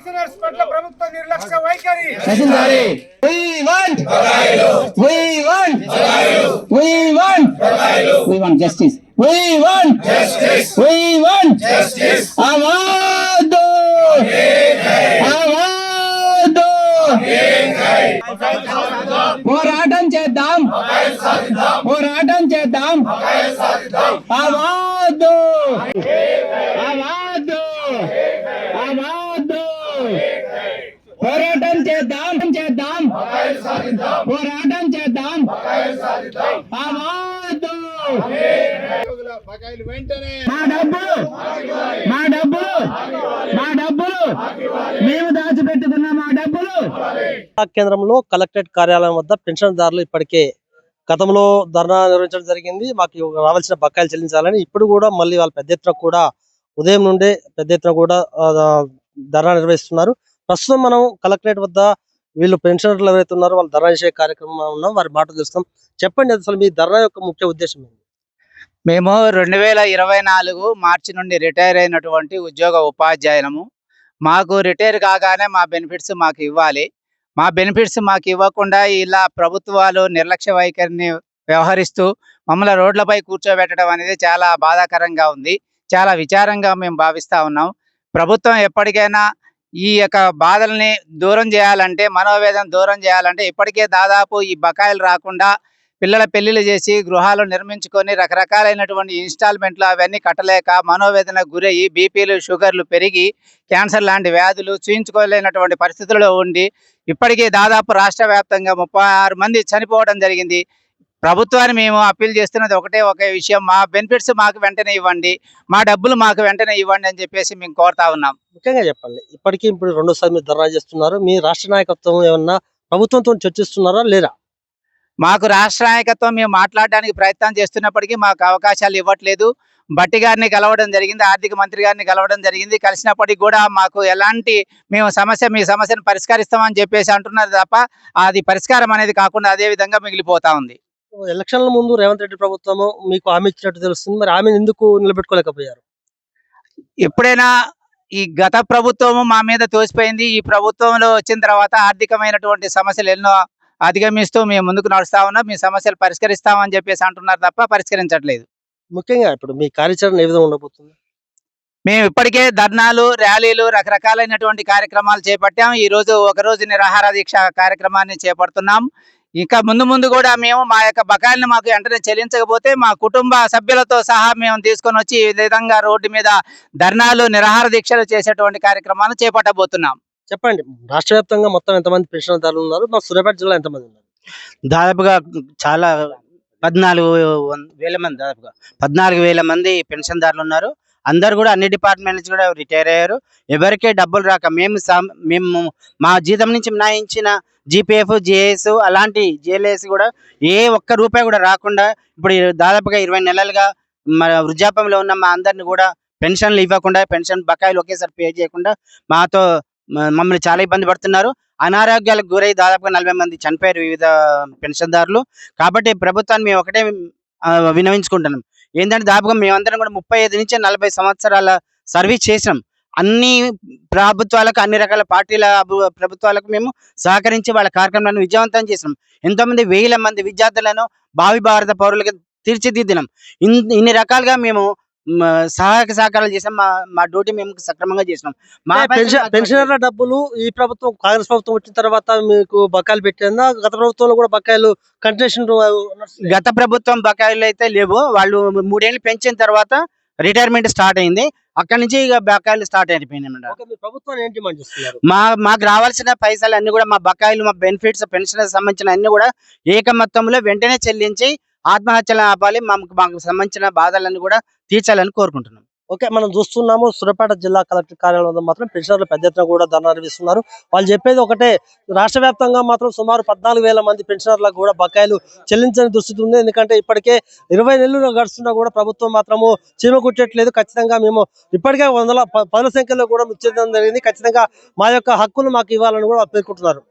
Pensioners పట్ల ప్రభుత్వ నిర్లక్ష్య వైఖరి నశించాలి. We want justice. We want justice. We want justice. आवाज़ పోరాటం చేద్దాం, పోరాటం చేద్దాం, ఆవాజ్ ఆవాజ్ ఆవాజ్ పోరాటం చేద్దాం, చేద్దాం, పోరాటం చేద్దాం, ఆవాజ్ మా డబ్బులు, మా డబ్బులు, మా డబ్బులు మేము దాచిపెట్టుకున్న మా డబ్బులు. కేంద్రంలో కలెక్టరేట్ కార్యాలయం వద్ద పెన్షన్దారులు ఇప్పటికే గతంలో ధర్నా నిర్వహించడం జరిగింది. మాకు రావాల్సిన బకాయిలు చెల్లించాలని ఇప్పుడు కూడా మళ్ళీ వాళ్ళు పెద్ద ఎత్తున కూడా ఉదయం నుండే పెద్ద ఎత్తున కూడా ధర్నా నిర్వహిస్తున్నారు. ప్రస్తుతం మనం కలెక్టరేట్ వద్ద వీళ్ళు పెన్షనర్లు ఎవరైతే ఉన్నారో వాళ్ళు ధర్నా చేసే కార్యక్రమం ఉన్నాం. వారి మాటలు తెలుస్తాం. చెప్పండి, అసలు మీ ధర్నా యొక్క ముఖ్య ఉద్దేశం ఏంటి? మేము 2024 మార్చి నుండి రిటైర్ అయినటువంటి ఉద్యోగ ఉపాధ్యాయులము. మాకు రిటైర్ కాగానే మా బెనిఫిట్స్ మాకు ఇవ్వాలి. మా బెనిఫిట్స్ మాకు ఇవ్వకుండా ఇలా ప్రభుత్వాలు నిర్లక్ష్య వైఖరిని వ్యవహరిస్తూ మమ్మల్ని రోడ్లపై కూర్చోబెట్టడం అనేది చాలా బాధాకరంగా ఉంది. చాలా విచారంగా మేము భావిస్తూ ఉన్నాం. ప్రభుత్వం ఎప్పటికైనా ఈ యొక్క బాధల్ని దూరం చేయాలంటే, మనోవేదన దూరం చేయాలంటే, ఇప్పటికే దాదాపు ఈ బకాయిలు రాకుండా పిల్లల పెళ్లిళ్ళు చేసి గృహాలు నిర్మించుకొని రకరకాలైనటువంటి ఇన్స్టాల్మెంట్లు అవన్నీ కట్టలేక మనోవేదనకు గురయ్యి బీపీలు షుగర్లు పెరిగి క్యాన్సర్ లాంటి వ్యాధులు చూయించుకోలేనటువంటి పరిస్థితుల్లో ఉండి ఇప్పటికీ దాదాపు రాష్ట్ర వ్యాప్తంగా 36 మంది చనిపోవడం జరిగింది. ప్రభుత్వాన్ని మేము అప్పీల్ చేస్తున్నది ఒకే విషయం, మా బెనిఫిట్స్ మాకు వెంటనే ఇవ్వండి, మా డబ్బులు మాకు వెంటనే ఇవ్వండి అని చెప్పేసి మేము కోరుతా ఉన్నాం. ముఖ్యంగా చెప్పండి, ఇప్పటికీ ఇప్పుడు రెండోసారి మీరు ధర్నా చేస్తున్నారు. మీ రాష్ట్ర నాయకత్వం ఏమన్నా ప్రభుత్వంతో చర్చిస్తున్నారా లేదా? మాకు రాష్ట్ర నాయకత్వం మేము మాట్లాడడానికి ప్రయత్నం చేస్తున్నప్పటికీ మాకు అవకాశాలు ఇవ్వట్లేదు. భట్టి గారిని కలవడం జరిగింది, ఆర్థిక మంత్రి గారిని కలవడం జరిగింది. కలిసినప్పటికీ కూడా మాకు ఎలాంటి మీ సమస్యను పరిష్కరిస్తామని చెప్పేసి అంటున్నారు తప్ప అది పరిష్కారం అనేది కాకుండా అదే విధంగా మిగిలిపోతా ఉంది. ఎలక్షన్ల ముందు రేవంత్ రెడ్డి ప్రభుత్వము మీకు హామీ ఇచ్చినట్టు తెలుస్తుంది. మరి హామీని ఎందుకు నిలబెట్టుకోలేకపోయారు? ఎప్పుడైనా ఈ గత ప్రభుత్వము మా మీద తోసిపోయింది. ఈ ప్రభుత్వంలో వచ్చిన తర్వాత ఆర్థికమైనటువంటి సమస్యలు ఎన్నో అధిగమిస్తూ మేము ముందుకు నడుస్తా ఉన్నాం. మీ సమస్యలు పరిష్కరిస్తామని చెప్పేసి అంటున్నారు తప్ప పరిష్కరించట్లేదు. ముఖ్యంగా ఇప్పుడు మీ కార్యాచరణ ఏ విధంగా ఉండబోతుంది? మేము ఇప్పటికే ధర్నాలు, ర్యాలీలు, రకరకాలైనటువంటి కార్యక్రమాలు చేపట్టాం. ఈ రోజు ఒకరోజు నిరాహార దీక్ష కార్యక్రమాన్ని చేపడుతున్నాం. ఇంకా ముందు కూడా మేము మా యొక్క బకాయిలను మాకు వెంటనే చెల్లించకపోతే మా కుటుంబ సభ్యులతో సహా మేము తీసుకొని వచ్చి ఈ విధంగా రోడ్డు మీద ధర్నాలు, నిరాహార దీక్షలు చేసేటువంటి కార్యక్రమాలు చేపట్టబోతున్నాం. చెప్పండి, రాష్ట్ర వ్యాప్తంగా మొత్తం ఎంతమంది పెన్షన్దారులు ఉన్నారు? మా సూర్యాపేట జిల్లా ఎంతమంది ఉన్నారు? దాదాపుగా చాలా 14,000 మంది, దాదాపుగా 14,000 మంది పెన్షన్దారులు ఉన్నారు. అందరు కూడా అన్ని డిపార్ట్మెంట్ నుంచి కూడా రిటైర్ అయ్యారు. ఎవరికే డబ్బులు రాక మేము మా జీతం నుంచి మినాయించిన జీపీఎఫ్, జిఎస్ అలాంటి జిఎల్ఎస్ కూడా ఏ ఒక్క రూపాయి కూడా రాకుండా ఇప్పుడు దాదాపుగా 20 నెలలుగా మన వృద్ధాప్యంలో ఉన్న మా అందరిని కూడా పెన్షన్లు ఇవ్వకుండా, పెన్షన్ బకాయిలు ఒకేసారి పే చేయకుండా మమ్మల్ని చాలా ఇబ్బంది పడుతున్నారు. అనారోగ్యాలకు గురై దాదాపుగా 40 మంది చనిపోయారు వివిధ పెన్షన్దారులు. కాబట్టి ప్రభుత్వాన్ని మేము ఒకటే వినవించుకుంటున్నాం, ఏంటంటే దాదాపుగా మేమందరం కూడా 35 నుంచి 40 సంవత్సరాల సర్వీస్ చేసినాం. అన్ని ప్రభుత్వాలకు, అన్ని రకాల పార్టీల ప్రభుత్వాలకు మేము సహకరించి వాళ్ళ కార్యక్రమాలను విజయవంతం చేసినాం. ఎంతోమంది 1000 మంది విద్యార్థులను భావి భారత పౌరులుగా తీర్చిదిద్దినాం. ఇన్ని రకాలుగా మేము సహాయక సహకారాలు చేసాం. మా డ్యూటీ మేము సక్రమంగా చేసినాం. మా పెన్షనర్ల డబ్బులు ఈ ప్రభుత్వం, కాంగ్రెస్ ప్రభుత్వం వచ్చిన తర్వాత మీకు బకాయిలు పెట్టిందా? గత ప్రభుత్వంలో కూడా బకాయిలు కంటిన్యూషన్? గత ప్రభుత్వం బకాయిలు అయితే లేవు. వాళ్ళు 3 ఏళ్ళు పెంచిన తర్వాత రిటైర్మెంట్ స్టార్ట్ అయింది. అక్కడి నుంచి ఇక బకాయిలు స్టార్ట్ అయిపోయినాయి. ప్రభుత్వం ఏంటి డిమాండ్ చేస్తున్నారు? మాకు రావాల్సిన పైసలు అన్ని కూడా, మా బకాయిలు, మా బెనిఫిట్స్, పెన్షన్ సంబంధించిన అన్ని కూడా ఏక మొత్తంలో వెంటనే చెల్లించి ఆత్మహత్యలను ఆపాలి. మాకు సంబంధించిన బాధలన్నీ కూడా తీర్చాలని కోరుకుంటున్నాం. ఓకే, మనం చూస్తున్నాము సూర్యాపేట జిల్లా కలెక్టర్ కార్యాలయం వద్ద మాత్రం పెన్షనర్లు పెద్ద ఎత్తున కూడా ధర్నా నిర్వహిస్తున్నారు. వాళ్ళు చెప్పేది ఒకటే, రాష్ట్ర వ్యాప్తంగా మాత్రం సుమారు 14,000 మంది పెన్షనర్లకు కూడా బకాయిలు చెల్లించని దుస్థితి ఉంది. ఎందుకంటే ఇప్పటికే 20 నెలలు గడుస్తున్నా కూడా ప్రభుత్వం మాత్రము చీమ కుట్టట్లేదు. ఖచ్చితంగా మేము ఇప్పటికే 100 పదుల సంఖ్యలో కూడా ముచ్చేయడం జరిగింది. ఖచ్చితంగా మా యొక్క హక్కులు మాకు ఇవ్వాలని కూడా పేర్కొంటున్నారు.